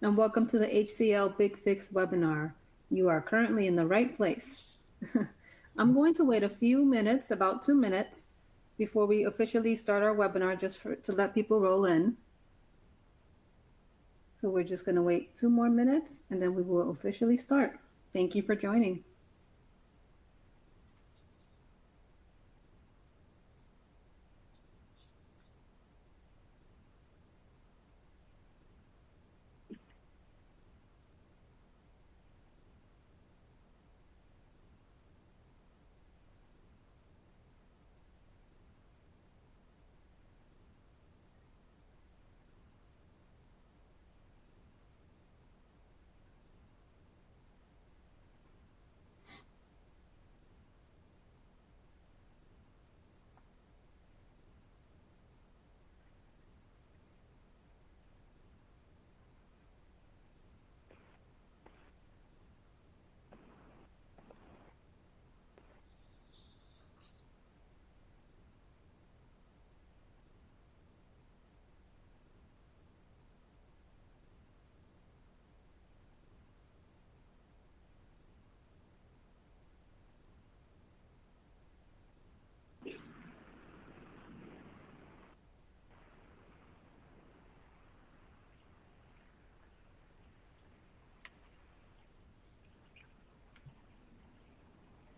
and welcome to the HCL BigFix webinar. You are currently in the right place. I'm going to wait a few minutes, about 2 minutes, before we officially start our webinar to let people roll in. So we're just going to wait 2 more minutes and then we will officially start. Thank you for joining.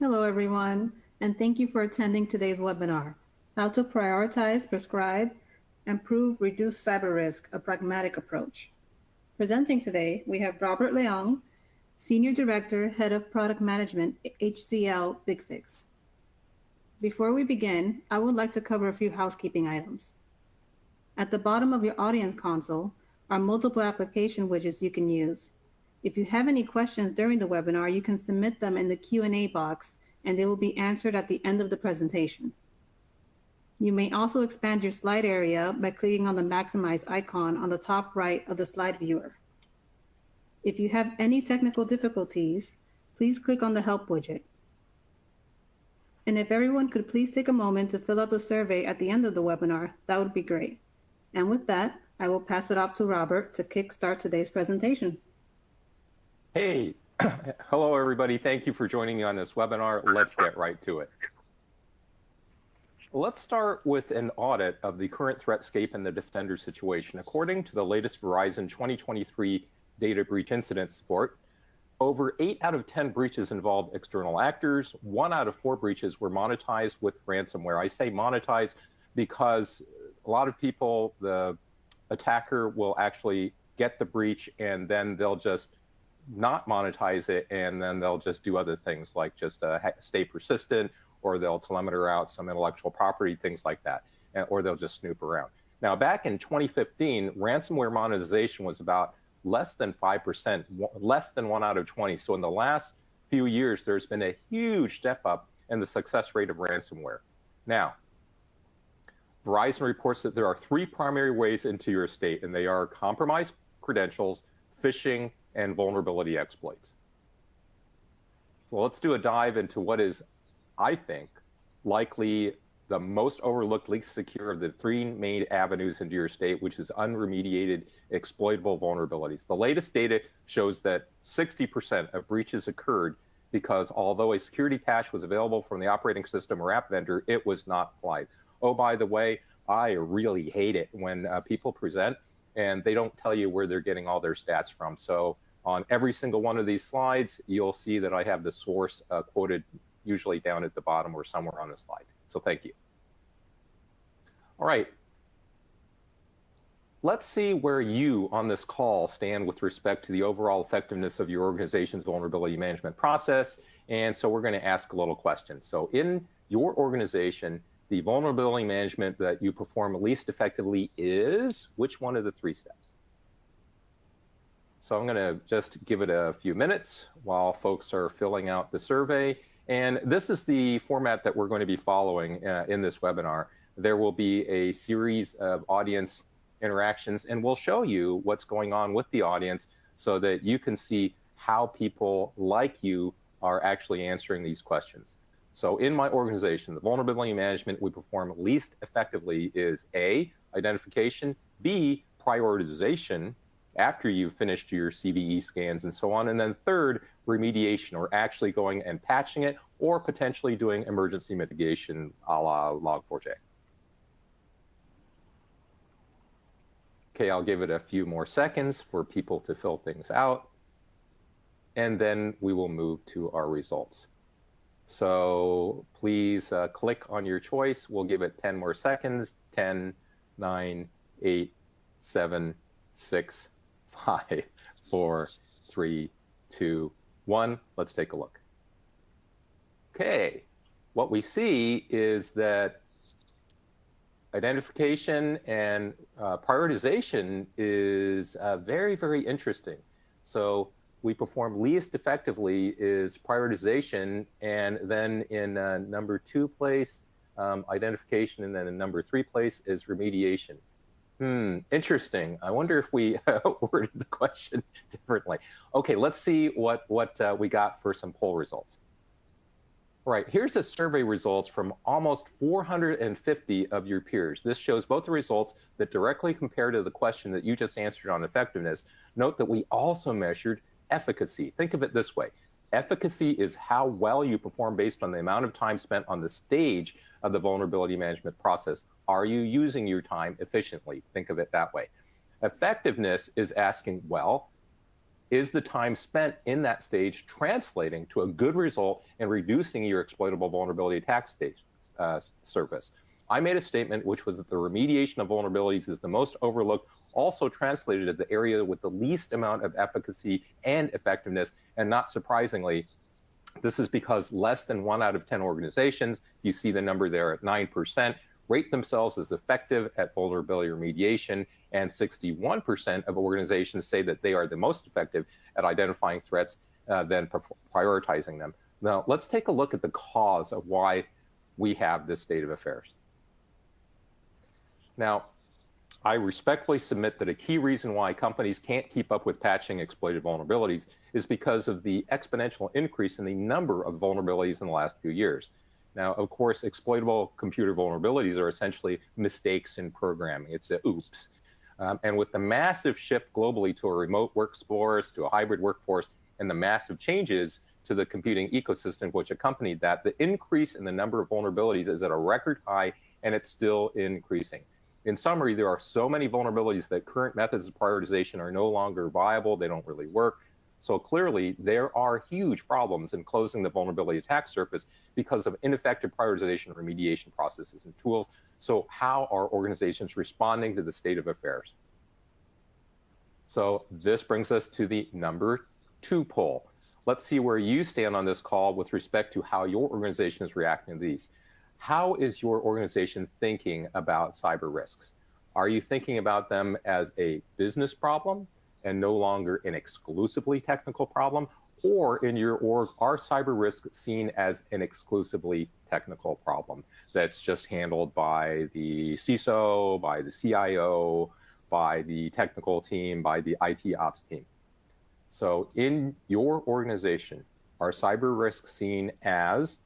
Hello, everyone, and thank you for attending today's webinar, How to Prioritize, Prescribe, and Prove Reduced Cyber Risk, a Pragmatic Approach. Presenting today, we have Robert Leong, Senior Director, Head of Product Management, HCL BigFix. Before we begin, I would like to cover a few housekeeping items. At the bottom of your audience console are multiple application widgets you can use. If you have any questions during the webinar, you can submit them in the Q&A box, and they will be answered at the end of the presentation. You may also expand your slide area by clicking on the Maximize icon on the top right of the slide viewer. If you have any technical difficulties, please click on the Help widget. And if everyone could please take a moment to fill out the survey at the end of the webinar, that would be great. And with that, I will pass it off to Robert to kickstart today's presentation. Hey, hello everybody. Thank you for joining me on this webinar. Let's get right to it. Let's start with an audit of the current threatscape and the Defender situation. According to the latest Verizon 2023 data breach incident report, over 8 out of 10 breaches involved external actors. 1 out of 4 breaches were monetized with ransomware. I say monetized because a lot of people, the attacker will actually get the breach and then they'll just not monetize it, and then they'll just do other things like just stay persistent, or they'll telemeter out some intellectual property, things like that, or they'll just snoop around. Now, back in 2015, ransomware monetization was about less than 5%, less than 1 out of 20. So in the last few years, there's been a huge step up in the success rate of ransomware. Now, Verizon reports that there are 3 primary ways into your estate, and they are compromised credentials, phishing, and vulnerability exploits. So let's do a dive into what is, I think, likely the most overlooked, least secure of the 3 main avenues into your estate, which is unremediated exploitable vulnerabilities. The latest data shows that 60% of breaches occurred because although a security patch was available from the operating system or app vendor, it was not applied. Oh, by the way, I really hate it when people present and they don't tell you where they're getting all their stats from. So on every single one of these slides, you'll see that I have the source quoted usually down at the bottom or somewhere on the slide. So thank you. All right. Let's see where you on this call stand with respect to the overall effectiveness of your organization's vulnerability management process. And so we're going to ask a little question. So in your organization, the vulnerability management that you perform least effectively is which one of the 3 steps? So I'm going to just give it a few minutes while folks are filling out the survey. And this is the format that we're going to be following in this webinar. There will be a series of audience interactions, and we'll show you what's going on with the audience so that you can see how people like you are actually answering these questions. So in my organization, the vulnerability management we perform least effectively is A, identification, B, prioritization, after you've finished your CVE scans and so on. And then third, remediation, or actually going and patching it, or potentially doing emergency mitigation a la Log4j. Okay, I'll give it a few more seconds for people to fill things out, and then we will move to our results. So please click on your choice. We'll give it 10 more seconds. 10, 9, 8, 7, 6, 5, 4, 3, 2, 1. Let's take a look. Okay, what we see is that identification and prioritization is very, very interesting. So we perform least effectively is prioritization, and then in number 2 place, identification, and then in number 3 place is remediation. Interesting. I wonder if we worded the question differently. Okay, let's see what we got for some poll results. All right, here's the survey results from almost 450 of your peers. This shows both the results that directly compare to the question that you just answered on effectiveness. Note that we also measured efficacy. Think of it this way. Efficacy is how well you perform based on the amount of time spent on the stage of the vulnerability management process. Are you using your time efficiently? Think of it that way. Effectiveness is asking, well, is the time spent in that stage translating to a good result and reducing your exploitable vulnerability attack stage surface? I made a statement which was that the remediation of vulnerabilities is the most overlooked, also translated as the area with the least amount of efficacy and effectiveness. And not surprisingly, this is because less than 1 out of 10 organizations, you see the number there at 9%, rate themselves as effective at vulnerability remediation, and 61% of organizations say that they are the most effective at identifying threats than prioritizing them. Now, let's take a look at the cause of why we have this state of affairs. Now, I respectfully submit that a key reason why companies can't keep up with patching exploited vulnerabilities is because of the exponential increase in the number of vulnerabilities in the last few years. Now, of course, exploitable computer vulnerabilities are essentially mistakes in programming. It's a oops. And with the massive shift globally to a remote workforce, to a hybrid workforce, and the massive changes to the computing ecosystem which accompanied that, the increase in the number of vulnerabilities is at a record high, and it's still increasing. In summary, there are so many vulnerabilities that current methods of prioritization are no longer viable. They don't really work. So clearly, there are huge problems in closing the vulnerability attack surface because of ineffective prioritization, remediation processes, and tools. So how are organizations responding to the state of affairs? So this brings us to the number 2 poll. Let's see where you stand on this call with respect to how your organization is reacting to these. How is your organization thinking about cyber risks? Are you thinking about them as a business problem and no longer an exclusively technical problem? Or in your org, are cyber risks seen as an exclusively technical problem that's just handled by the CISO, by the CIO, by the technical team, by the IT ops team? So in your organization, are cyber risks seen as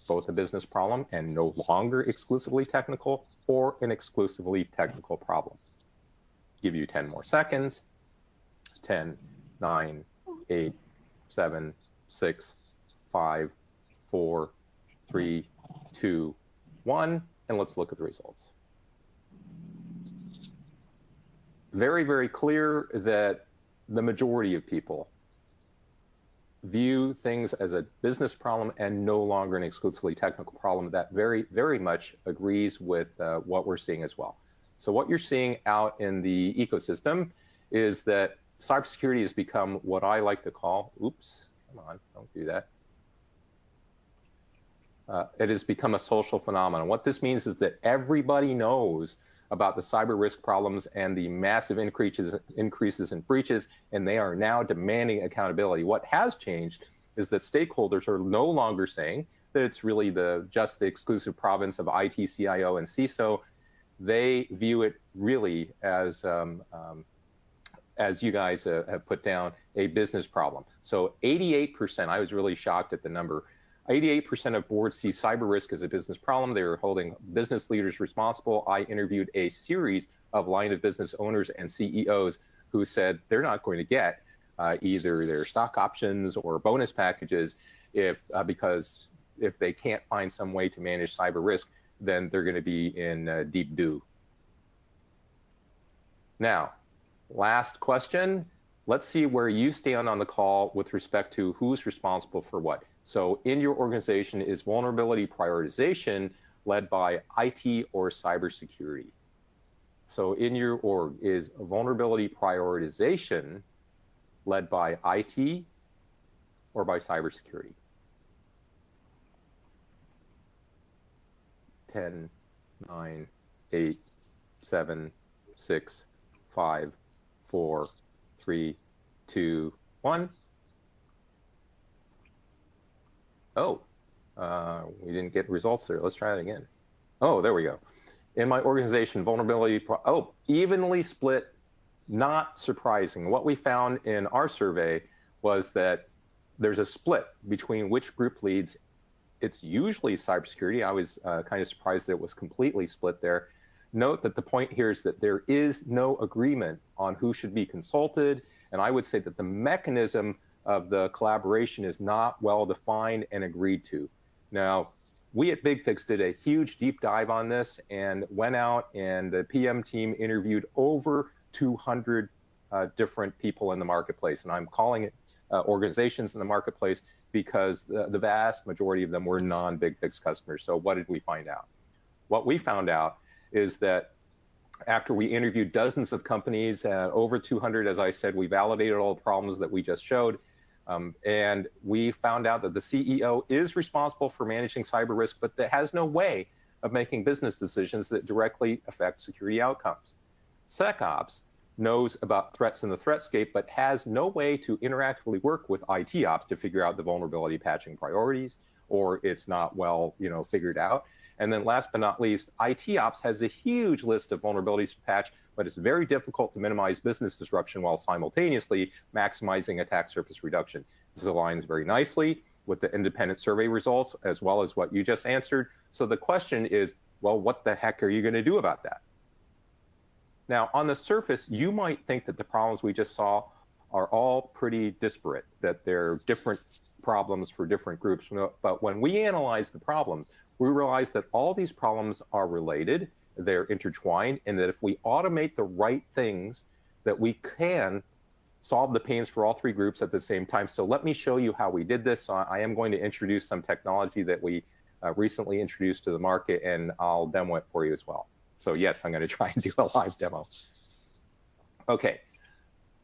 both a business problem and no longer exclusively technical, or an exclusively technical problem? Give you 10 more seconds. 10, 9, 8, 7, 6, 5, 4, 3, 2, 1, and let's look at the results. Very, very clear that the majority of people view things as a business problem and no longer an exclusively technical problem. That very, very much agrees with what we're seeing as well. So what you're seeing out in the ecosystem is that cybersecurity has become what I like to call, oops, come on, don't do that. It has become a social phenomenon. What this means is that everybody knows about the cyber risk problems and the massive increases in breaches, and they are now demanding accountability. What has changed is that stakeholders are no longer saying that it's really just the exclusive province of IT, CIO, and CISO. They view it really as you guys have put down, a business problem. So 88%, I was really shocked at the number, 88% of boards see cyber risk as a business problem. They are holding business leaders responsible. I interviewed a series of line of business owners and CEOs who said they're not going to get either their stock options or bonus packages because if they can't find some way to manage cyber risk, then they're going to be in deep doo. Now, last question. Let's see where you stand on the call with respect to who's responsible for what. So in your organization, is vulnerability prioritization led by IT or cybersecurity? So in your org, is vulnerability prioritization led by IT or by cybersecurity? 10, 9, 8, 7, 6, 5, 4, 3, 2, 1. Oh, we didn't get results there. Let's try it again. Oh, there we go. In my organization, vulnerability, evenly split, not surprising. What we found in our survey was that there's a split between which group leads. It's usually cybersecurity. I was kind of surprised that it was completely split there. Note that the point here is that there is no agreement on who should be consulted. And I would say that the mechanism of the collaboration is not well defined and agreed to. Now, we at BigFix did a huge deep dive on this and went out, and the PM team interviewed over 200 different people in the marketplace. And I'm calling it organizations in the marketplace because the vast majority of them were non-BigFix customers. So what did we find out? What we found out is that after we interviewed dozens of companies, over 200, as I said, we validated all the problems that we just showed. And we found out that the CEO is responsible for managing cyber risk, but that has no way of making business decisions that directly affect security outcomes. SecOps knows about threats in the threatscape, but has no way to interactively work with IT ops to figure out the vulnerability patching priorities, or it's not well, figured out. And then last but not least, IT ops has a huge list of vulnerabilities to patch, but it's very difficult to minimize business disruption while simultaneously maximizing attack surface reduction. This aligns very nicely with the independent survey results, as well as what you just answered. So the question is, well, what the heck are you going to do about that? Now, on the surface, you might think that the problems we just saw are all pretty disparate, that they're different problems for different groups. But when we analyze the problems, we realize that all these problems are related, they're intertwined, and that if we automate the right things, that we can solve the pains for all three groups at the same time. So let me show you how we did this. I am going to introduce some technology that we recently introduced to the market, and I'll demo it for you as well. So yes, I'm going to try and do a live demo. Okay.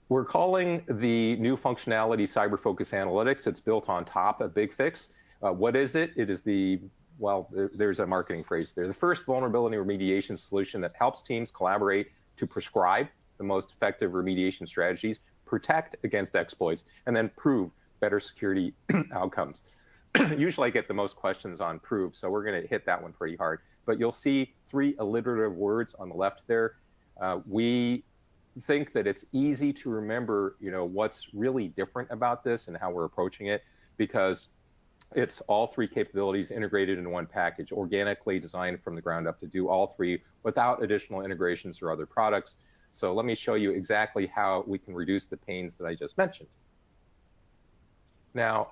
We're calling the new functionality Cyber Focus Analytics. It's built on top of BigFix. What is it? It is there's a marketing phrase there. The first vulnerability remediation solution that helps teams collaborate to prescribe the most effective remediation strategies, protect against exploits, and then prove better security outcomes. Usually I get the most questions on prove, so we're going to hit that one pretty hard. But you'll see three alliterative words on the left there. We think that it's easy to remember, what's really different about this and how we're approaching it, because it's all three capabilities integrated in one package, organically designed from the ground up to do all three without additional integrations or other products. So let me show you exactly how we can reduce the pains that I just mentioned. Now,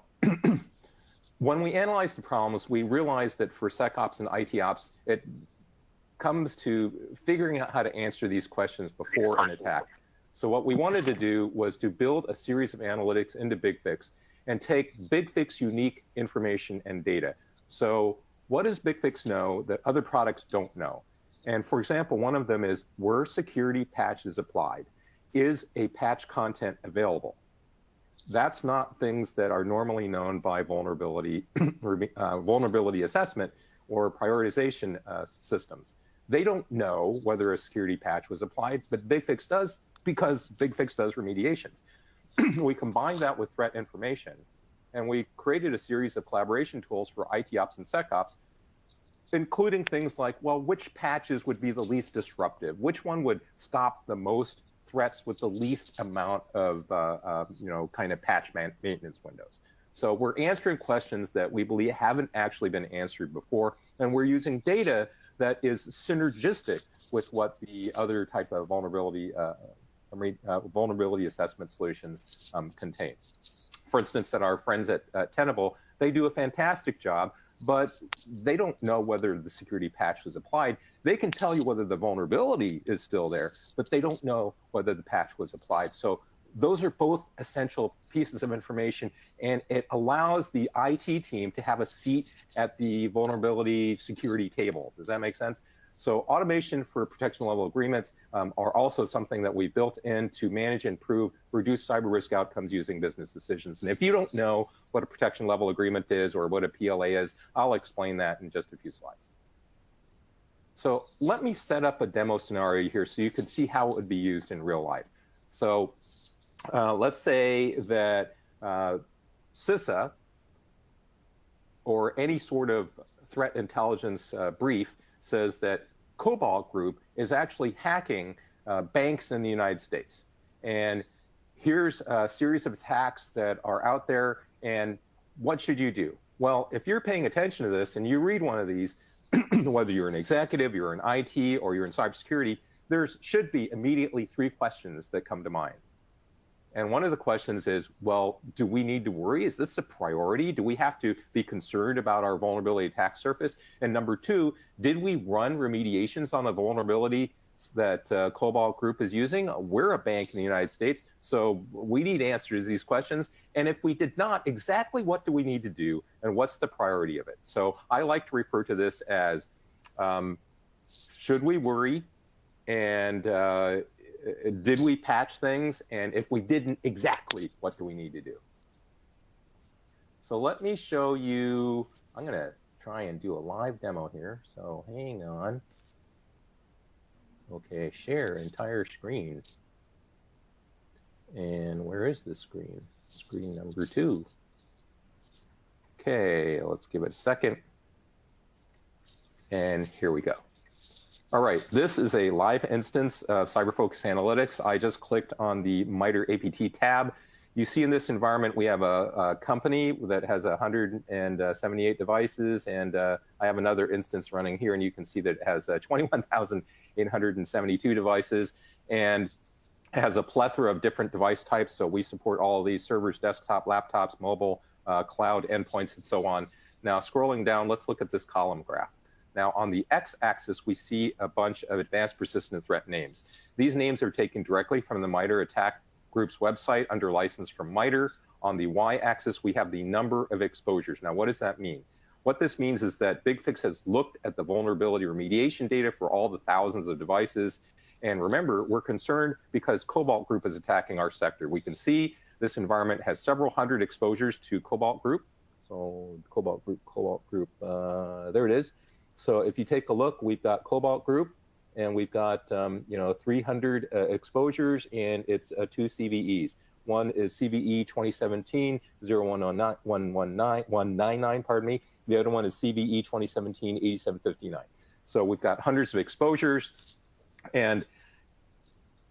when we analyze the problems, we realize that for SecOps and IT ops, it comes to figuring out how to answer these questions before an attack. So what we wanted to do was to build a series of analytics into BigFix and take BigFix unique information and data. So what does BigFix know that other products don't know? And for example, one of them is, were security patches applied? Is a patch content available? That's not things that are normally known by vulnerability assessment or prioritization systems. They don't know whether a security patch was applied, but BigFix does, because BigFix does remediations. We combined that with threat information, and we created a series of collaboration tools for IT ops and SecOps, including things like, well, which patches would be the least disruptive? Which one would stop the most threats with the least amount of kind of patch maintenance windows? So we're answering questions that we believe haven't actually been answered before, and we're using data that is synergistic with what the other type of vulnerability vulnerability assessment solutions contain. For instance, at our friends at Tenable, they do a fantastic job, but they don't know whether the security patch was applied. They can tell you whether the vulnerability is still there, but they don't know whether the patch was applied. So those are both essential pieces of information, and it allows the IT team to have a seat at the vulnerability security table. Does that make sense? So automation for protection level agreements are also something that we built in to manage and improve reduce cyber risk outcomes using business decisions. And if you don't know what a protection level agreement is or what a PLA is, I'll explain that in just a few slides. So let me set up a demo scenario here so you can see how it would be used in real life. So let's say that CISA or any sort of threat intelligence brief says that Cobalt Group is actually hacking banks in the United States. And here's a series of attacks that are out there, and what should you do? Well, if you're paying attention to this and you read one of these, whether you're an executive, you're in IT, or you're in cybersecurity, there should be immediately 3 questions that come to mind. And one of the questions is, well, do we need to worry? Is this a priority? Do we have to be concerned about our vulnerability attack surface? And number 2, did we run remediations on the vulnerability that Cobalt Group is using? We're a bank in the United States, so we need answers to these questions. And if we did not, exactly what do we need to do, and what's the priority of it? So I like to refer to this as, should we worry? And did we patch things? And if we didn't, exactly what do we need to do? So let me show you, I'm going to try and do a live demo here. So hang on. Okay, share entire screen. And where is the screen? Screen number 2. Okay, let's give it a second. And here we go. All right, this is a live instance of CyberFocus Analytics. I just clicked on the MITRE APT tab. You see in this environment, we have a company that has 178 devices, and I have another instance running here, and you can see that it has 21,872 devices, and it has a plethora of different device types. So we support all of these: servers, desktop, laptops, mobile, cloud, endpoints, and so on. Now, scrolling down, let's look at this column graph. Now, on the x-axis, we see a bunch of advanced persistent threat names. These names are taken directly from the MITRE Attack Group's website under license from MITRE. On the y-axis, we have the number of exposures. Now, what does that mean? What this means is that BigFix has looked at the vulnerability remediation data for all the thousands of devices. And remember, we're concerned because Cobalt Group is attacking our sector. We can see this environment has several hundred exposures to Cobalt Group. So Cobalt Group, there it is. So if you take a look, we've got Cobalt Group, and we've got 300 exposures, and it's 2 CVEs. One is CVE 2017-0199, pardon me. The other one is CVE 2017-8759. So we've got hundreds of exposures. And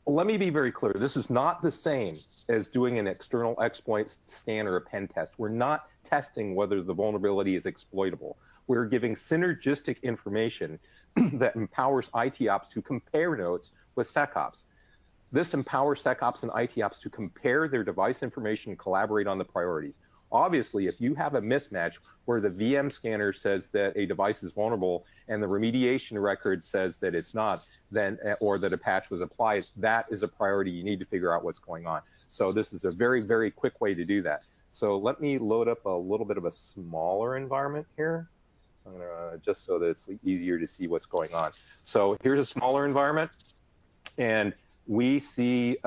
let me be very clear, this is not the same as doing an external exploit scan or a pen test. We're not testing whether the vulnerability is exploitable. We're giving synergistic information that empowers IT ops to compare notes with SecOps. This empowers SecOps and IT ops to compare their device information and collaborate on the priorities. Obviously, if you have a mismatch where the VM scanner says that a device is vulnerable and the remediation record says that it's not, then, or that a patch was applied, that is a priority. You need to figure out what's going on. So this is a very, very quick way to do that. So let me load up a little bit of a smaller environment here. So I'm gonna, just so that it's easier to see what's going on. So here's a smaller environment, and we see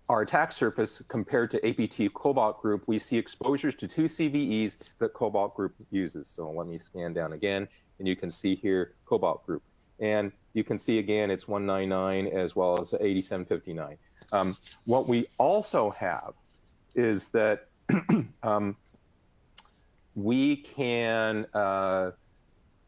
our attack surface compared to APT Cobalt Group. We see exposures to 2 CVEs that Cobalt Group uses. So let me scan down again, and you can see here Cobalt Group. And you can see again, it's 199 as well as 8759. What we also have is that we can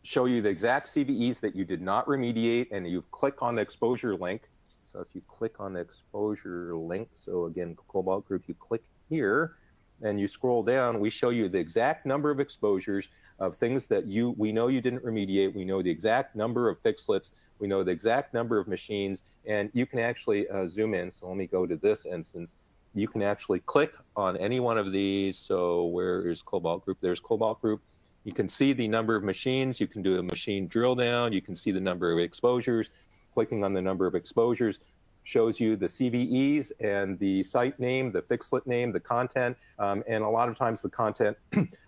show you the exact CVEs that you did not remediate, and you click on the exposure link. So if you click on the exposure link, so again, Cobalt Group, you click here, and you scroll down, we show you the exact number of exposures of things that we know you didn't remediate. We know the exact number of fixlets. We know the exact number of machines, and you can actually zoom in. So let me go to this instance. You can actually click on any one of these. So where is Cobalt Group? There's Cobalt Group. You can see the number of machines. You can do a machine drill down. You can see the number of exposures. Clicking on the number of exposures shows you the CVEs and the site name, the fixlet name, the content, and a lot of times the content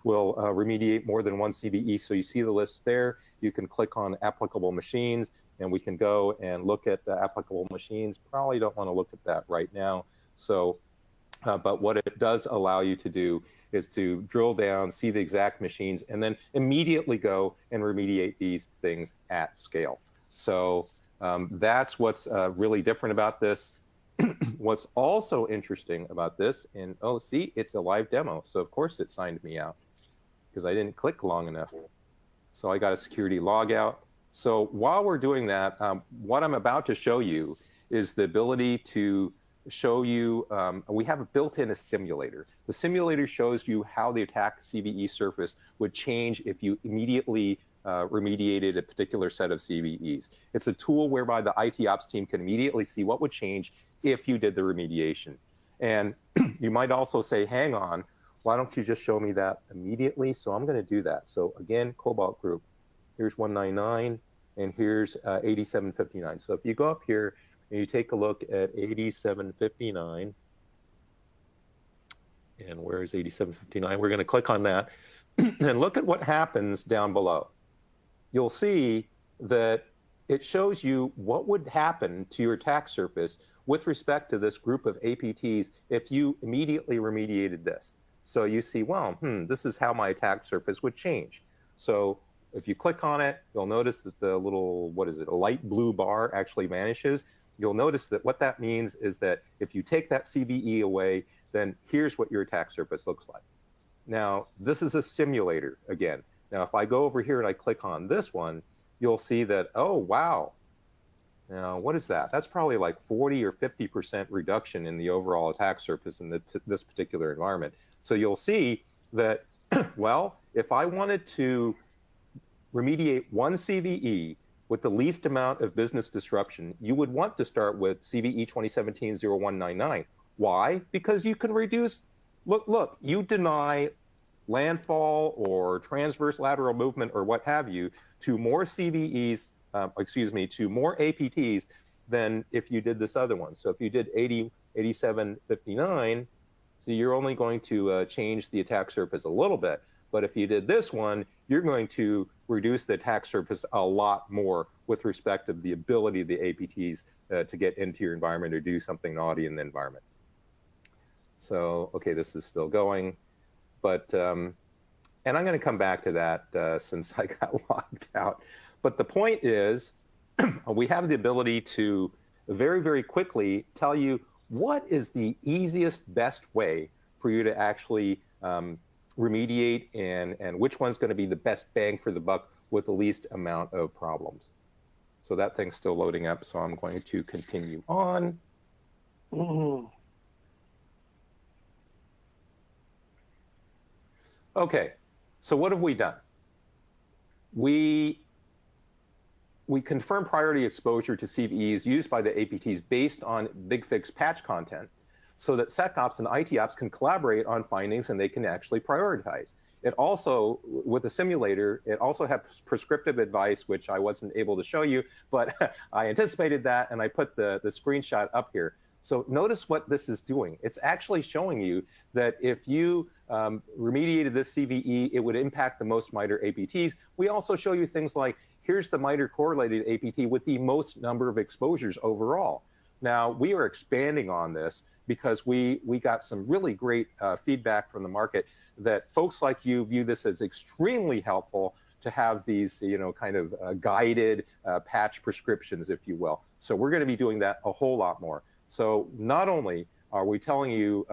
will remediate more than one CVE. So you see the list there. You can click on applicable machines, and we can go and look at the applicable machines. Probably don't want to look at that right now. So, but what it does allow you to do is to drill down, see the exact machines, and then immediately go and remediate these things at scale. So that's what's really different about this. What's also interesting about this, and oh, see, it's a live demo. So of course it signed me out because I didn't click long enough. So I got a security log out. So while we're doing that, what I'm about to show you is the ability to show you, we have built in a simulator. The simulator shows you how the attack CVE surface would change if you immediately remediated a particular set of CVEs. It's a tool whereby the IT ops team can immediately see what would change if you did the remediation. And you might also say, hang on, why don't you just show me that immediately? So I'm going to do that. So again, Cobalt Group, here's 199, and here's 8759. So if you go up here and you take a look at 8759, and where is 8759? We're going to click on that and look at what happens down below. You'll see that it shows you what would happen to your attack surface with respect to this group of APTs if you immediately remediated this. So you see, well, this is how my attack surface would change. So if you click on it, you'll notice that the little, what is it, a light blue bar actually vanishes. You'll notice that what that means is that if you take that CVE away, then here's what your attack surface looks like. Now, this is a simulator again. Now, if I go over here and I click on this one, you'll see that, oh, wow. Now, what is that? That's probably like 40 or 50% reduction in the overall attack surface in this particular environment. So you'll see that, well, if I wanted to remediate one CVE with the least amount of business disruption, you would want to start with CVE 2017-0199. Why? Because you can reduce, look, you deny landfall or transverse lateral movement or what have you to more CVEs, to more APTs than if you did this other one. So if you did 8759, so you're only going to change the attack surface a little bit. But if you did this one, you're going to reduce the attack surface a lot more with respect to the ability of the APTs to get into your environment or do something naughty in the environment. So, okay, this is still going. But, and I'm going to come back to that since I got logged out. But the point is, we have the ability to very, very quickly tell you what is the easiest, best way for you to actually remediate and which one's going to be the best bang for the buck with the least amount of problems. So that thing's still loading up, so I'm going to continue on. Okay, so what have we done? We confirm priority exposure to CVEs used by the APTs based on BigFix patch content so that SecOps and IT Ops can collaborate on findings and they can actually prioritize. It also, with the simulator, it also has prescriptive advice, which I wasn't able to show you, but I anticipated that and I put the screenshot up here. So notice what this is doing. It's actually showing you that if you remediated this CVE, it would impact the most MITRE APTs. We also show you things like, here's the MITRE correlated APT with the most number of exposures overall. Now, we are expanding on this because we got some really great feedback from the market that folks like you view this as extremely helpful to have these, kind of guided patch prescriptions, if you will. So we're going to be doing that a whole lot more. So not only are we telling you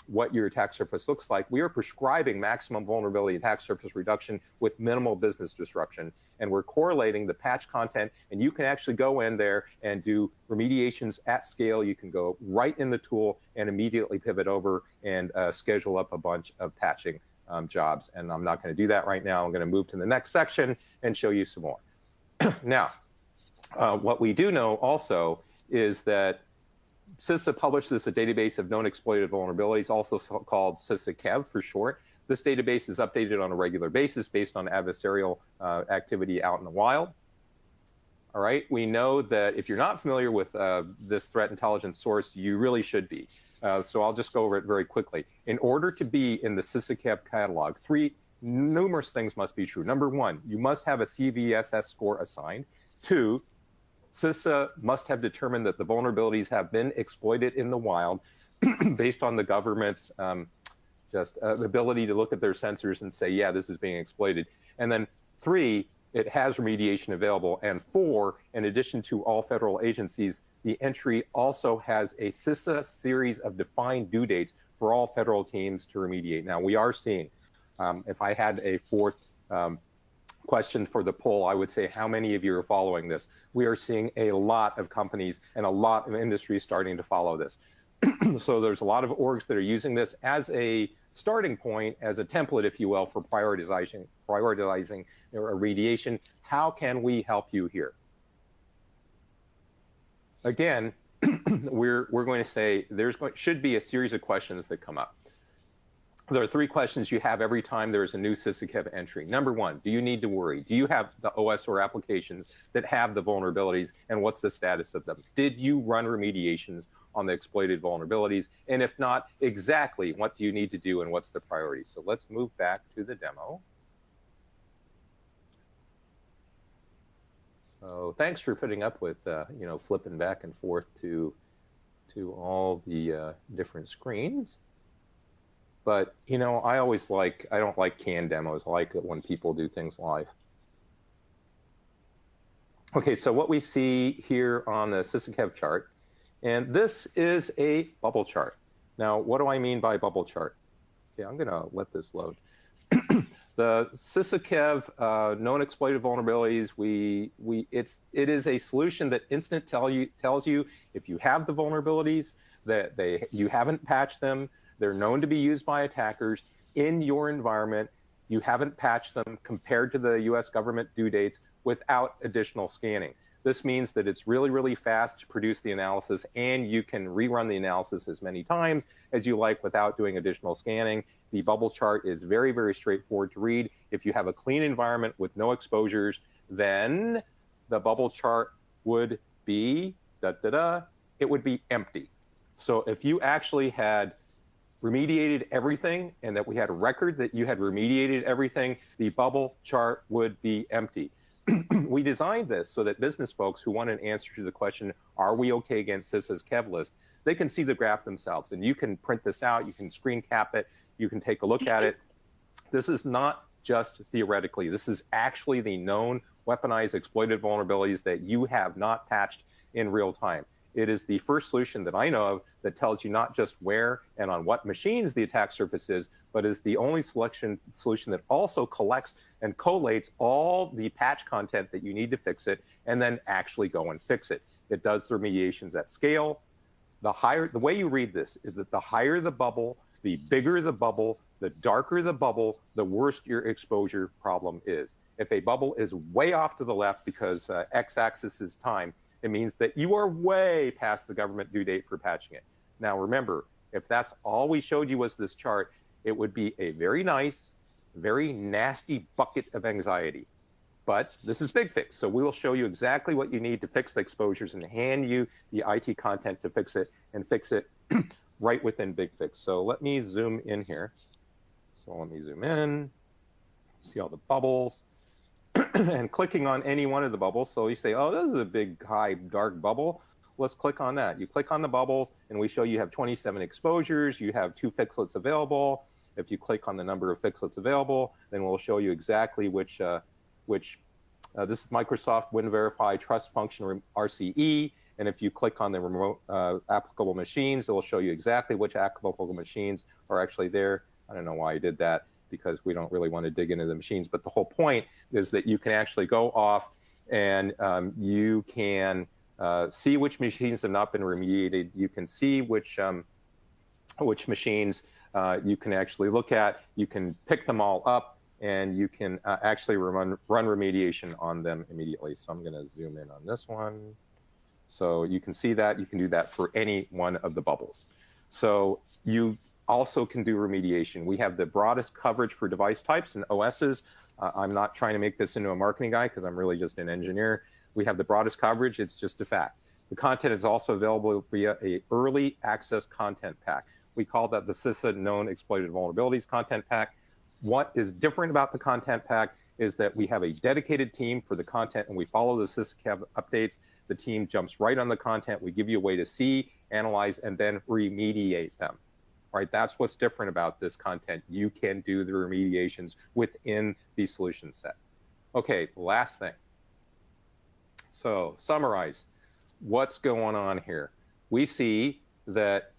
what your attack surface looks like, we are prescribing maximum vulnerability attack surface reduction with minimal business disruption. And we're correlating the patch content, and you can actually go in there and do remediations at scale. You can go right in the tool and immediately pivot over and schedule up a bunch of patching jobs. And I'm not going to do that right now. I'm going to move to the next section and show you some more. Now, what we do know also is that CISA publishes a database of known exploited vulnerabilities, also called CISA KEV for short. This database is updated on a regular basis based on adversarial activity out in the wild. All right, we know that if you're not familiar with this threat intelligence source, you really should be. So I'll just go over it very quickly. In order to be in the CISA KEV catalog, numerous things must be true. Number one, you must have a CVSS score assigned. Two, CISA must have determined that the vulnerabilities have been exploited in the wild based on the government's ability to look at their sensors and say, yeah, this is being exploited. And then three, it has remediation available. And four, in addition to all federal agencies, the entry also has a CISA series of defined due dates for all federal teams to remediate. Now, we are seeing, if I had a fourth question for the poll, I would say, how many of you are following this? We are seeing a lot of companies and a lot of industries starting to follow this. So there's a lot of orgs that are using this as a starting point, as a template, if you will, for prioritizing remediation. How can we help you here? Again, we're going to say should be a series of questions that come up. There are three questions you have every time there is a new CISA KEV entry. Number one, do you need to worry? Do you have the OS or applications that have the vulnerabilities, and what's the status of them? Did you run remediations on the exploited vulnerabilities? And if not, exactly what do you need to do and what's the priority? So let's move back to the demo. So thanks for putting up with flipping back and forth to all the different screens. But, I don't like canned demos. I like it when people do things live. Okay, so what we see here on the CISA KEV chart, and this is a bubble chart. Now, what do I mean by bubble chart? Okay, I'm gonna let this load. The CISA KEV known exploited vulnerabilities, it is a solution that instant tells you if you have the vulnerabilities, that you haven't patched them, they're known to be used by attackers in your environment, you haven't patched them compared to the US government due dates without additional scanning. This means that it's really, really fast to produce the analysis, and you can rerun the analysis as many times as you like without doing additional scanning. The bubble chart is very, very straightforward to read. If you have a clean environment with no exposures, then the bubble chart would be, it would be empty. So if you actually had remediated everything and that we had a record that you had remediated everything, the bubble chart would be empty. We designed this so that business folks who want an answer to the question, are we okay against CISA's KEV list, they can see the graph themselves. And you can print this out, you can screen cap it, you can take a look at it. This is not just theoretically, this is actually the known weaponized exploited vulnerabilities that you have not patched in real time. It is the first solution that I know of that tells you not just where and on what machines the attack surface is, but is the only solution that also collects and collates all the patch content that you need to fix it, and then actually go and fix it. It does the remediations at scale. The way you read this is that the higher the bubble, the bigger the bubble, the darker the bubble, the worse your exposure problem is. If a bubble is way off to the left because x-axis is time, it means that you are way past the government due date for patching it. Now remember, if that's all we showed you was this chart, it would be a very nice, very nasty bucket of anxiety. But this is BigFix, so we will show you exactly what you need to fix the exposures and hand you the IT content to fix it, and fix it right within BigFix. So let me zoom in here. So let me zoom in, see all the bubbles. And clicking on any one of the bubbles. So you say, oh, this is a big, high, dark bubble. Let's click on that. You click on the bubbles, and we show you have 27 exposures. You have 2 fixlets available. If you click on the number of fixlets available, then we'll show you exactly which this is Microsoft WinVerify Trust Function RCE. And if you click on the remote applicable machines, it will show you exactly which applicable machines are actually there. I don't know why I did that, because we don't really want to dig into the machines. But the whole point is that you can actually go off and you can see which machines have not been remediated. You can see which machines you can actually look at. You can pick them all up, and you can actually run remediation on them immediately. So I'm going to zoom in on this one. So you can see that. You can do that for any one of the bubbles. So you also can do remediation. We have the broadest coverage for device types and OSs. I'm not trying to make this into a marketing guy, because I'm really just an engineer. We have the broadest coverage. It's just a fact. The content is also available via a early access content pack. We call that the CISA Known Exploited Vulnerabilities Content Pack. What is different about the content pack is that we have a dedicated team for the content, and we follow the CISA updates. The team jumps right on the content. We give you a way to see, analyze, and then remediate them. All right, that's what's different about this content. You can do the remediations within the solution set. Okay, last thing. So summarize what's going on here. We see that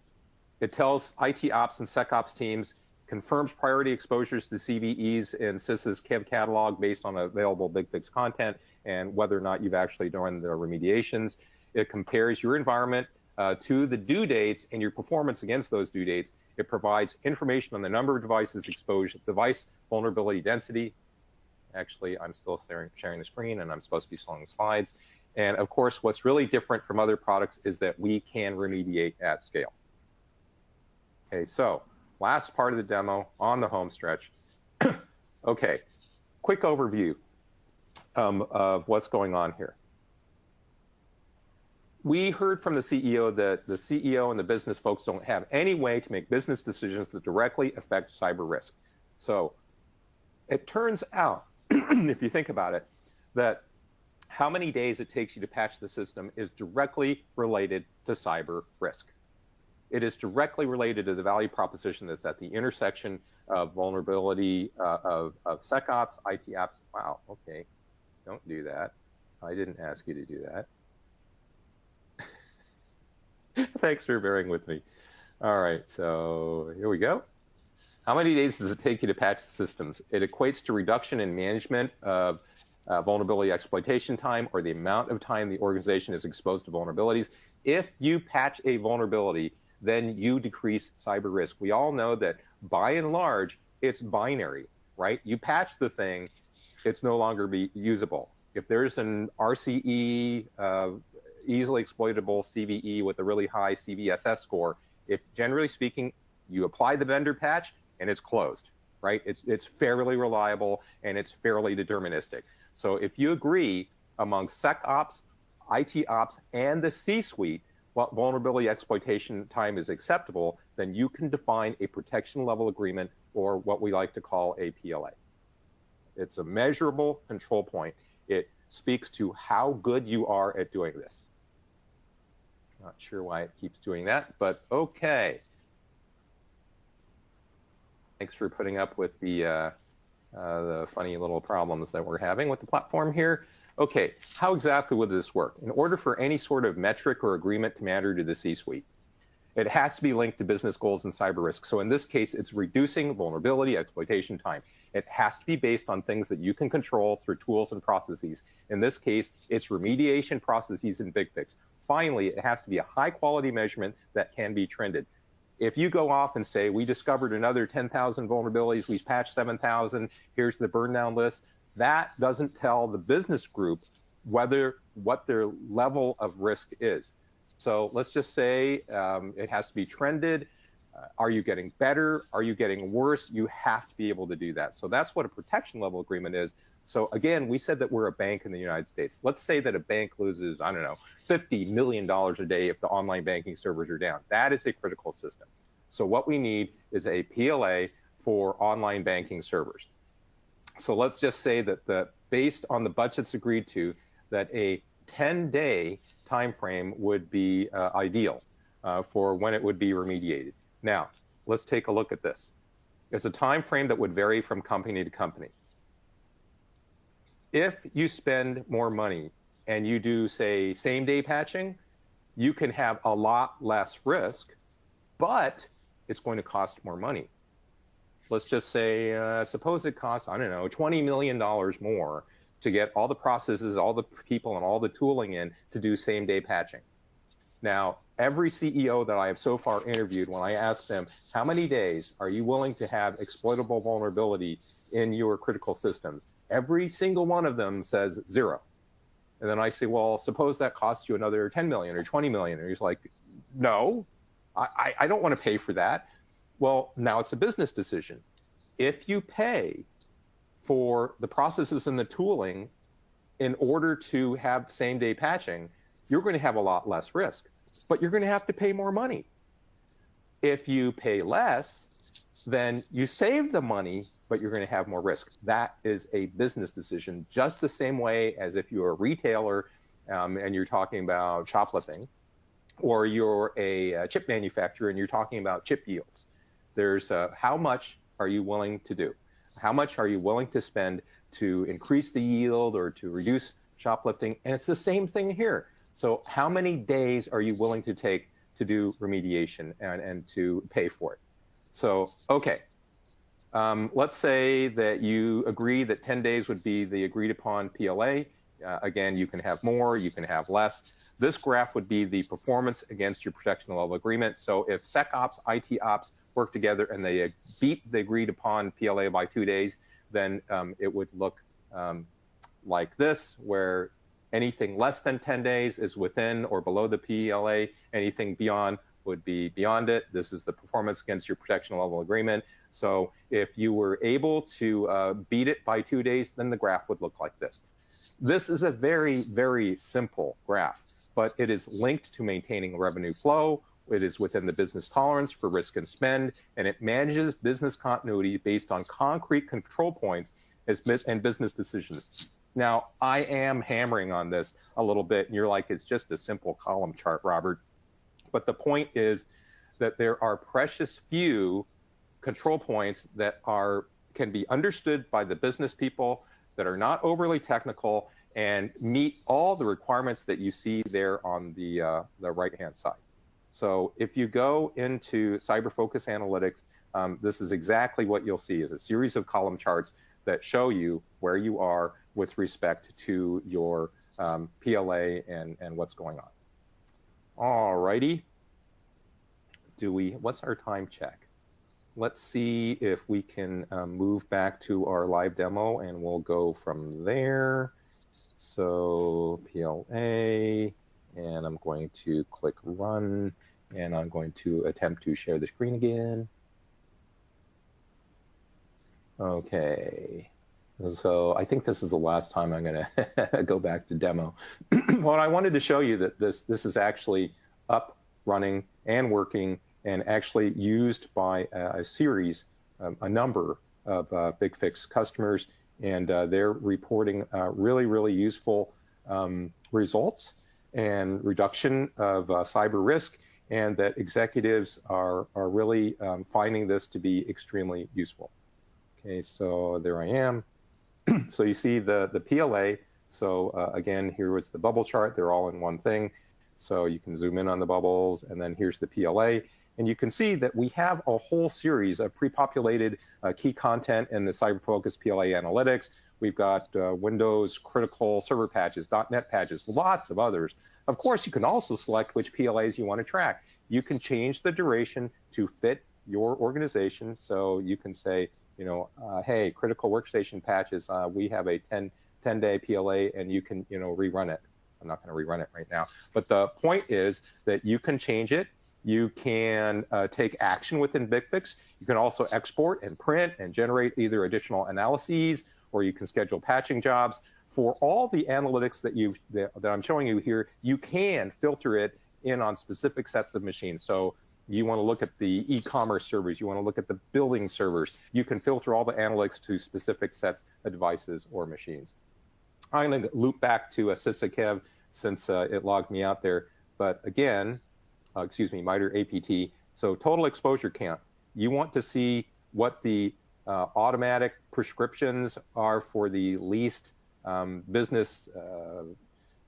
it tells IT ops and SecOps teams, confirms priority exposures to CVEs in CISA's catalog based on available BigFix content and whether or not you've actually done the remediations. It compares your environment to the due dates and your performance against those due dates. It provides information on the number of devices exposed, device vulnerability density. Actually, I'm still sharing the screen, and I'm supposed to be slowing the slides. And of course, what's really different from other products is that we can remediate at scale. Okay, so last part of the demo on the home stretch. Okay, quick overview of what's going on here. We heard from the CEO that the CEO and the business folks don't have any way to make business decisions that directly affect cyber risk. So it turns out, if you think about it, that how many days it takes you to patch the system is directly related to cyber risk. It is directly related to the value proposition that's at the intersection of vulnerability of SecOps, IT apps. Wow, okay, don't do that. I didn't ask you to do that. Thanks for bearing with me. All right, so here we go. How many days does it take you to patch the systems? It equates to reduction in management of vulnerability exploitation time, or the amount of time the organization is exposed to vulnerabilities. If you patch a vulnerability, then you decrease cyber risk. We all know that by and large, it's binary, right? You patch the thing, it's no longer usable. If there's an RCE, easily exploitable CVE with a really high CVSS score, if generally speaking, you apply the vendor patch and it's closed, right? It's fairly reliable and it's fairly deterministic. So if you agree among SecOps, IT ops, and the C-suite what vulnerability exploitation time is acceptable, then you can define a protection level agreement, or what we like to call a PLA. It's a measurable control point. It speaks to how good you are at doing this. Not sure why it keeps doing that, but okay. Thanks for putting up with the funny little problems that we're having with the platform here. Okay, how exactly would this work? In order for any sort of metric or agreement to matter to the C-suite, it has to be linked to business goals and cyber risk. So in this case, it's reducing vulnerability exploitation time. It has to be based on things that you can control through tools and processes. In this case, it's remediation processes in BigFix. Finally, it has to be a high quality measurement that can be trended. If you go off and say, we discovered another 10,000 vulnerabilities, we patched 7,000, here's the burn down list, that doesn't tell the business group what their level of risk is. So let's just say it has to be trended. Are you getting better? Are you getting worse? You have to be able to do that. So that's what a protection level agreement is. So again, we said that we're a bank in the United States. Let's say that a bank loses, I don't know, $50 million a day if the online banking servers are down. That is a critical system. So what we need is a PLA for online banking servers. So let's just say that based on the budgets agreed to, that a 10-day time frame would be ideal for when it would be remediated. Now, let's take a look at this. It's a time frame that would vary from company to company. If you spend more money and you do, say, same-day patching, you can have a lot less risk, but it's going to cost more money. Let's just say, suppose it costs, I don't know, $20 million more to get all the processes, all the people, and all the tooling in to do same-day patching. Now, every CEO that I have so far interviewed, when I ask them, how many days are you willing to have exploitable vulnerability in your critical systems? Every single one of them says 0. And then I say, well, suppose that costs you another 10 million or 20 million. And he's like, no, I don't want to pay for that. Well, now it's a business decision. If you pay for the processes and the tooling in order to have same-day patching, you're going to have a lot less risk, but you're going to have to pay more money. If you pay less, then you save the money, but you're going to have more risk. That is a business decision, just the same way as if you're a retailer and you're talking about shoplifting, or you're a chip manufacturer and you're talking about chip yields. There's how much are you willing to do? How much are you willing to spend to increase the yield or to reduce shoplifting? And it's the same thing here. So how many days are you willing to take to do remediation and to pay for it? So, okay, let's say that you agree that 10 days would be the agreed upon PLA. Again, you can have more, you can have less. This graph would be the performance against your protection level agreement. So if SecOps, IT Ops work together and they beat the agreed upon PLA by 2 days, then it would look like this, where anything less than 10 days is within or below the PLA. Anything beyond would be beyond it. This is the performance against your protection level agreement. So if you were able to beat it by 2 days, then the graph would look like this. This is a very, very simple graph, but it is linked to maintaining revenue flow. It is within the business tolerance for risk and spend, and it manages business continuity based on concrete control points and business decisions. Now, I am hammering on this a little bit, and you're like, it's just a simple column chart, Robert. But the point is that there are precious few control points that can be understood by the business people, that are not overly technical, and meet all the requirements that you see there on the right-hand side. So if you go into Cyber Focus Analytics, this is exactly what you'll see, is a series of column charts that show you where you are with respect to your PLA and what's going on. All righty. What's our time check? Let's see if we can move back to our live demo, and we'll go from there. So PLA, and I'm going to click run, and I'm going to attempt to share the screen again. Okay. So I think this is the last time I'm going to go back to demo. Well, I wanted to show you that this is actually up, running, and working, and actually used by a number of BigFix customers, and they're reporting really, really useful results and reduction of cyber risk, and that executives are really finding this to be extremely useful. Okay, so there I am. So you see the PLA. So again, here was the bubble chart. They're all in one thing. So you can zoom in on the bubbles, and then here's the PLA. And you can see that we have a whole series of pre-populated key content in the CyberFocus PLA analytics. We've got Windows critical server patches, .NET patches, lots of others. Of course, you can also select which PLAs you want to track. You can change the duration to fit your organization. So you can say, hey, critical workstation patches, we have a 10-day PLA, and you can, rerun it. I'm not going to rerun it right now. But the point is that you can change it. You can take action within BigFix. You can also export and print and generate either additional analyses, or you can schedule patching jobs. For all the analytics that I'm showing you here, you can filter it in on specific sets of machines. So you want to look at the e-commerce servers, you want to look at the building servers. You can filter all the analytics to specific sets of devices or machines. I'm going to loop back to SysAkev since it logged me out there. But again, MITRE APT. So total exposure count. You want to see what the automatic prescriptions are for the least business,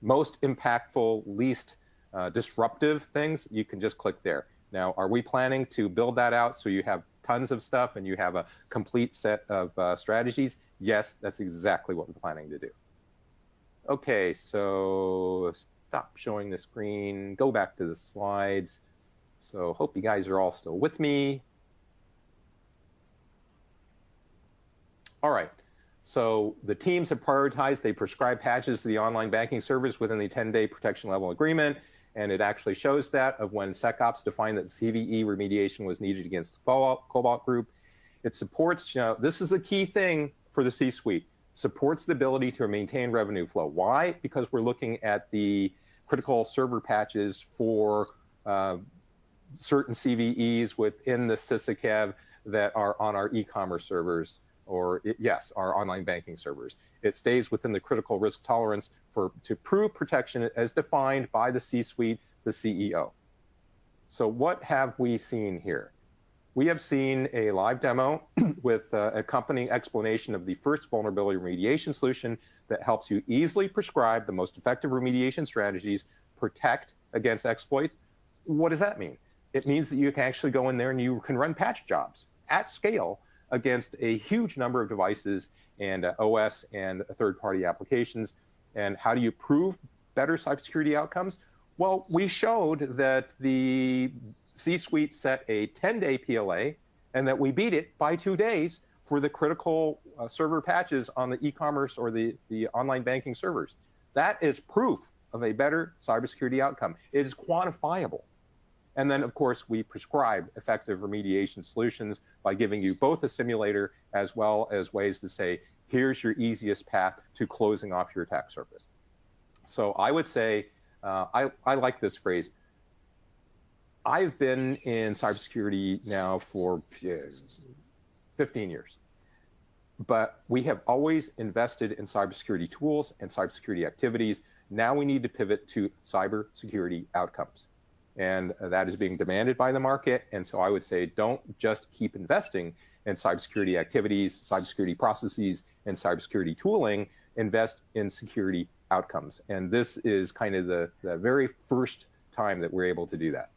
most impactful, least disruptive things, you can just click there. Now, are we planning to build that out so you have tons of stuff and you have a complete set of strategies? Yes, that's exactly what we're planning to do. Okay, so stop showing the screen, go back to the slides. So hope you guys are all still with me. All right, so the teams have prioritized, they prescribe patches to the online banking servers within the 10-day protection level agreement, and it actually shows that of when SecOps defined that CVE remediation was needed against the Cobalt group. It supports, this is a key thing for the C-suite, supports the ability to maintain revenue flow. Why? Because we're looking at the critical server patches for certain CVEs within the SysACAV that are on our e-commerce servers, or yes, our online banking servers. It stays within the critical risk tolerance to prove protection as defined by the C-suite, the CEO. So what have we seen here? We have seen a live demo with accompanying explanation of the first vulnerability remediation solution that helps you easily prescribe the most effective remediation strategies, protect against exploits. What does that mean? It means that you can actually go in there and you can run patch jobs at scale against a huge number of devices and OS and third-party applications. And how do you prove better cybersecurity outcomes? Well, we showed that the C-suite set a 10-day PLA and that we beat it by 2 days for the critical server patches on the e-commerce or the online banking servers. That is proof of a better cybersecurity outcome. It is quantifiable. And then, of course, we prescribe effective remediation solutions by giving you both a simulator as well as ways to say, here's your easiest path to closing off your attack surface. So I would say, I like this phrase. I've been in cybersecurity now for 15 years, but we have always invested in cybersecurity tools and cybersecurity activities. Now we need to pivot to cybersecurity outcomes. And that is being demanded by the market. And so I would say, don't just keep investing in cybersecurity activities, cybersecurity processes, and cybersecurity tooling, invest in security outcomes. And this is kind of the very first time that we're able to do that.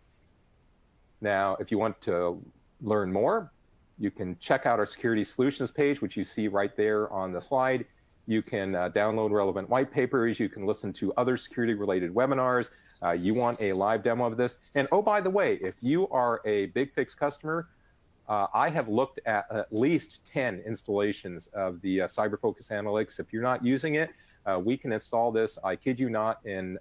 Now, if you want to learn more, you can check out our security solutions page, which you see right there on the slide. You can download relevant white papers. You can listen to other security-related webinars. You want a live demo of this. And oh, by the way, if you are a BigFix customer, I have looked at least 10 installations of the CyberFocus Analytics. If you're not using it, we can install this, I kid you not, in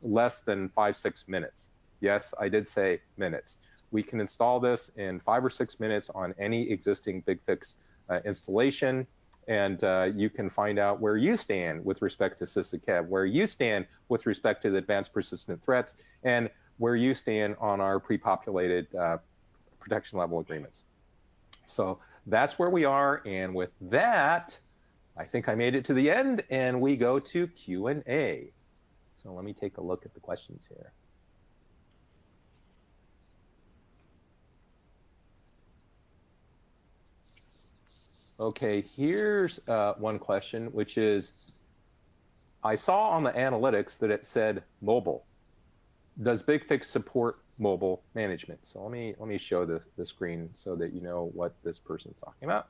less than 5-6 minutes. Yes, I did say minutes. We can install this in 5 or 6 minutes on any existing BigFix installation. And you can find out where you stand with respect to SysACAV, where you stand with respect to the advanced persistent threats, and where you stand on our pre-populated protection level agreements. So that's where we are. And with that, I think I made it to the end, and we go to Q&A. So let me take a look at the questions here. Okay, here's one question, which is, I saw on the analytics that it said mobile. Does BigFix support mobile management? So let me show the screen so that you know what this person's talking about.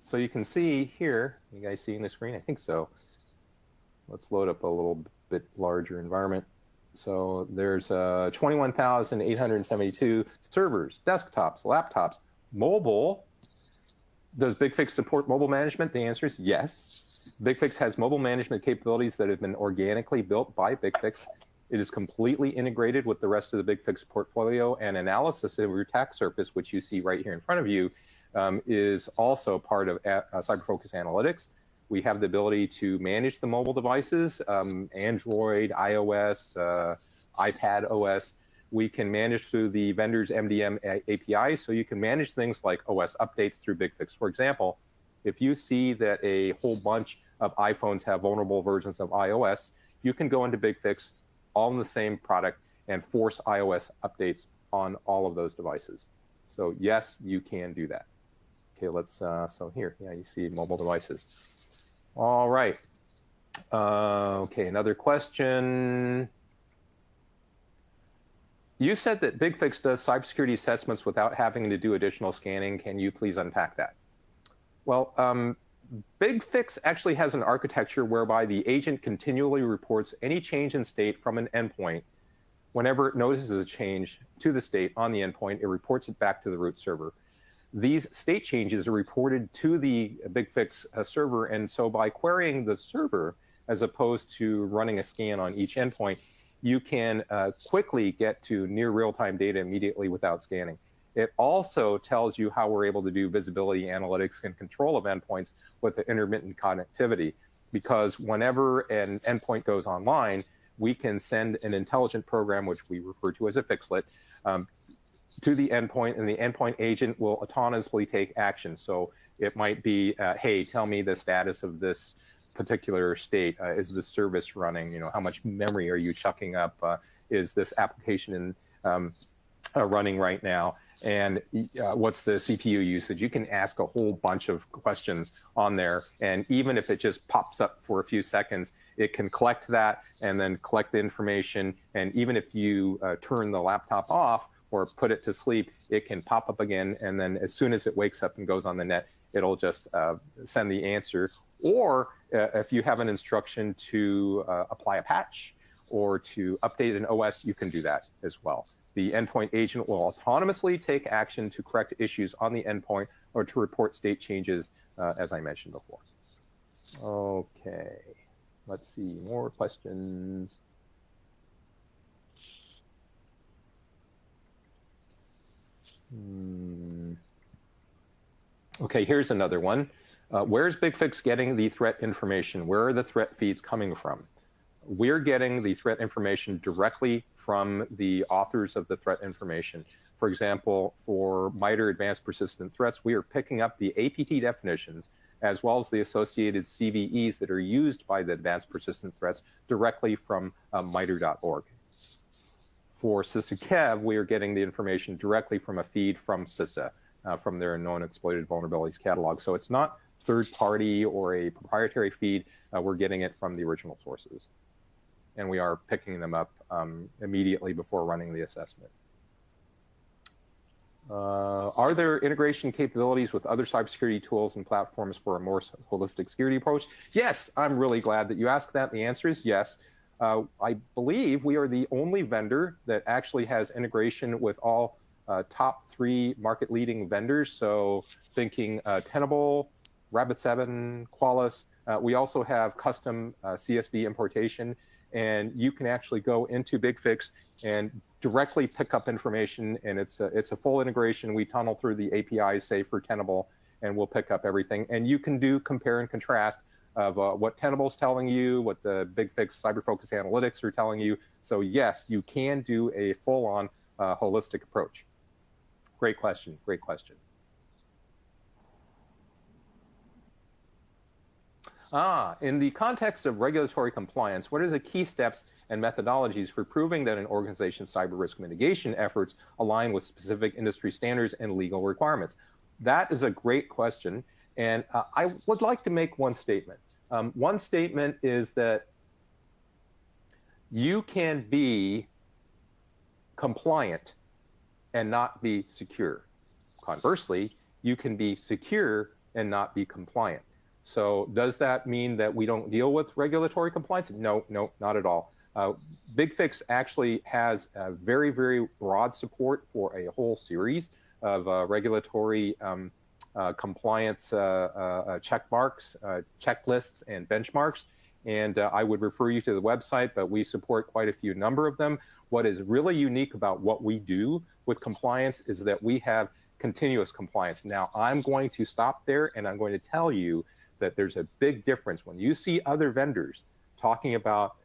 So you can see here, you guys seeing the screen? I think so. Let's load up a little bit larger environment. So there's 21,872 servers, desktops, laptops, mobile. Does BigFix support mobile management? The answer is yes. BigFix has mobile management capabilities that have been organically built by BigFix. It is completely integrated with the rest of the BigFix portfolio, and analysis of your attack surface, which you see right here in front of you, is also part of CyberFocus Analytics. We have the ability to manage the mobile devices, Android, iOS, iPad OS. We can manage through the vendor's MDM API, so you can manage things like OS updates through BigFix. For example, if you see that a whole bunch of iPhones have vulnerable versions of iOS, you can go into BigFix, all in the same product, and force iOS updates on all of those devices. So yes, you can do that. Okay, let's, so here, yeah, you see mobile devices. All right. Okay, another question. You said that BigFix does cybersecurity assessments without having to do additional scanning. Can you please unpack that? Well, BigFix actually has an architecture whereby the agent continually reports any change in state from an endpoint. Whenever it notices a change to the state on the endpoint, it reports it back to the root server. These state changes are reported to the BigFix server, and so by querying the server, as opposed to running a scan on each endpoint, you can quickly get to near real-time data immediately without scanning. It also tells you how we're able to do visibility analytics and control of endpoints with the intermittent connectivity, because whenever an endpoint goes online, we can send an intelligent program, which we refer to as a fixlet, to the endpoint, and the endpoint agent will autonomously take action. So it might be, hey, tell me the status of this particular state. Is the service running? You know, how much memory are you chucking up? Is this application running right now? And what's the CPU usage? You can ask a whole bunch of questions on there. And even if it just pops up for a few seconds, it can collect that and then collect the information. And even if you turn the laptop off or put it to sleep, it can pop up again. And then as soon as it wakes up and goes on the net, it'll just send the answer. Or if you have an instruction to apply a patch or to update an OS, you can do that as well. The endpoint agent will autonomously take action to correct issues on the endpoint or to report state changes, as I mentioned before. Okay, let's see, more questions. Okay, here's another one. Where's BigFix getting the threat information? Where are the threat feeds coming from? We're getting the threat information directly from the authors of the threat information. For example, for MITRE advanced persistent threats, we are picking up the APT definitions as well as the associated CVEs that are used by the advanced persistent threats directly from MITRE.org. For CISA-KEV, we are getting the information directly from a feed from CISA, from their known exploited vulnerabilities catalog. So it's not third-party or a proprietary feed. We're getting it from the original sources. And we are picking them up immediately before running the assessment. Are there integration capabilities with other cybersecurity tools and platforms for a more holistic security approach? Yes, I'm really glad that you asked that. The answer is yes. I believe we are the only vendor that actually has integration with all top 3 market-leading vendors. So thinking Tenable, Rapid7, Qualys. We also have custom CSV importation, and you can actually go into BigFix and directly pick up information, and it's a full integration. We tunnel through the APIs, say for Tenable, and we'll pick up everything. And you can do compare and contrast of what Tenable's telling you, what the BigFix Cyber Focus Analytics are telling you. So yes, you can do a full-on holistic approach. Great question, great question. In the context of regulatory compliance, what are the key steps and methodologies for proving that an organization's cyber risk mitigation efforts align with specific industry standards and legal requirements? That is a great question, and I would like to make one statement. One statement is that you can be compliant and not be secure. Conversely, you can be secure and not be compliant. So does that mean that we don't deal with regulatory compliance? No, not at all. BigFix actually has a very, very broad support for a whole series of regulatory compliance check marks, checklists, and benchmarks. And I would refer you to the website, but we support quite a few number of them. What is really unique about what we do with compliance is that we have continuous compliance. Now, I'm going to stop there, and I'm going to tell you that there's a big difference when you see other vendors talking about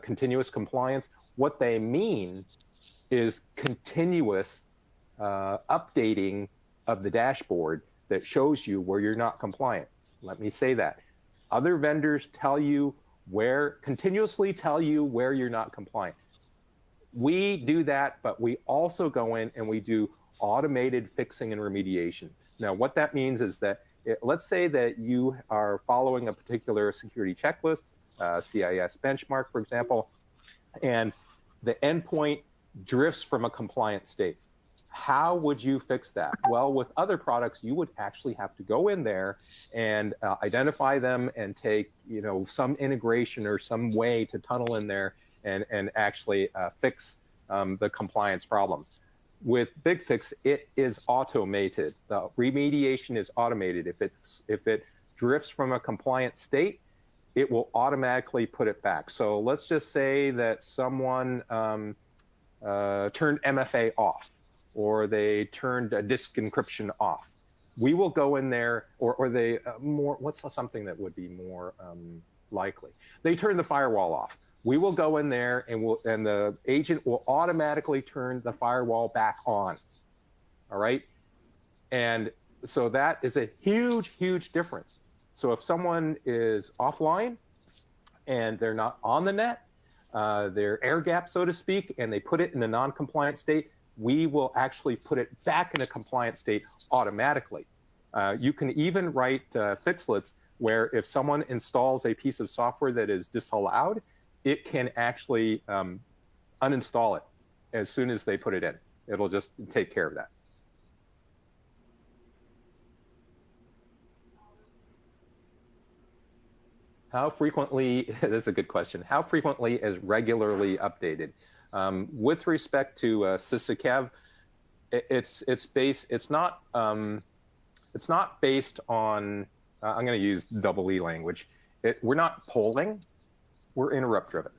continuous compliance. What they mean is continuous updating of the dashboard that shows you where you're not compliant. Let me say that. Other vendors continuously tell you where you're not compliant. We do that, but we also go in and we do automated fixing and remediation. Now, what that means is that let's say that you are following a particular security checklist, CIS benchmark, for example, and the endpoint drifts from a compliant state. How would you fix that? Well, with other products, you would actually have to go in there and identify them and take, some integration or some way to tunnel in there and actually fix the compliance problems. With BigFix, it is automated. The remediation is automated. If it drifts from a compliant state, it will automatically put it back. So let's just say that someone turned MFA off, or they turned disk encryption off. We will go in there, or they what's something that would be more likely? They turn the firewall off. We will go in there and the agent will automatically turn the firewall back on. All right. And so that is a huge, huge difference. So if someone is offline and they're not on the net, they're air gapped, so to speak, and they put it in a non-compliant state, we will actually put it back in a compliant state automatically. You can even write fixlets where if someone installs a piece of software that is disallowed, it can actually uninstall it as soon as they put it in. It'll just take care of that. How frequently, that's a good question. How frequently is regularly updated? With respect to SysACAV, it's not based on, I'm going to use double E language. We're not polling, we're interrupt driven.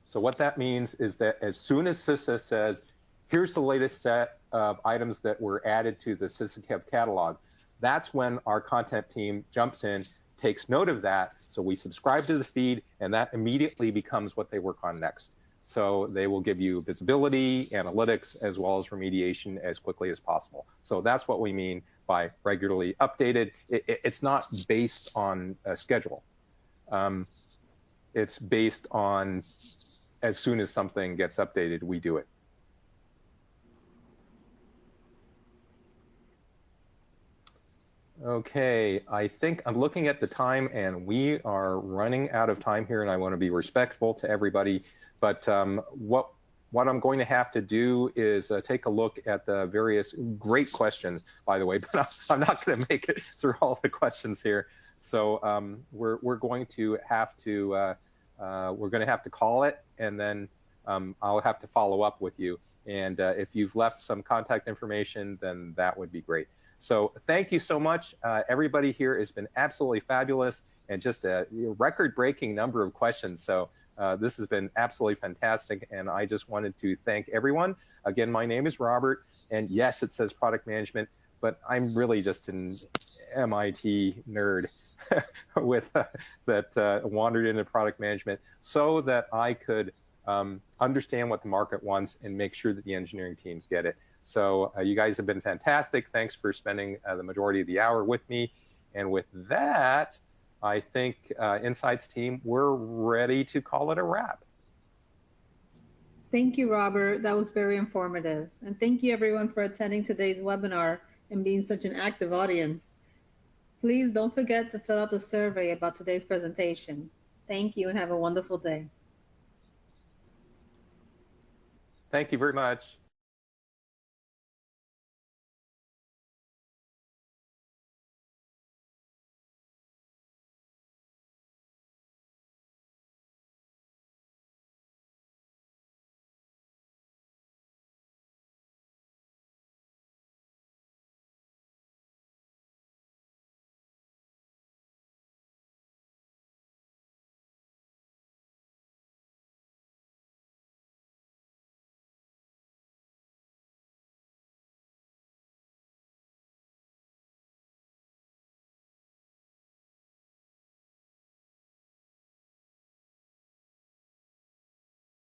So what that means is that as soon as CISA says, here's the latest set of items that were added to the SysACAV catalog, that's when our content team jumps in, takes note of that, so we subscribe to the feed, and that immediately becomes what they work on next. So they will give you visibility, analytics, as well as remediation as quickly as possible. So that's what we mean by regularly updated. It's not based on a schedule. It's based on as soon as something gets updated, we do it. Okay, I think I'm looking at the time and we are running out of time here, and I want to be respectful to everybody. But what I'm going to have to do is take a look at the various great questions, by the way, but I'm not going to make it through all the questions here. So we're going to have to call it, and then I'll have to follow up with you. And if you've left some contact information, then that would be great. So thank you so much. Everybody here has been absolutely fabulous, and just a record-breaking number of questions. So this has been absolutely fantastic, and I just wanted to thank everyone. Again, my name is Robert, and yes, it says product management, but I'm really just an MIT nerd with that wandered into product management so that I could understand what the market wants and make sure that the engineering teams get it. So you guys have been fantastic. Thanks for spending the majority of the hour with me. And with that, I think Insights team, we're ready to call it a wrap. Thank you, Robert. That was very informative. And thank you, everyone, for attending today's webinar and being such an active audience. Please don't forget to fill out the survey about today's presentation. Thank you and have a wonderful day. Thank you very much.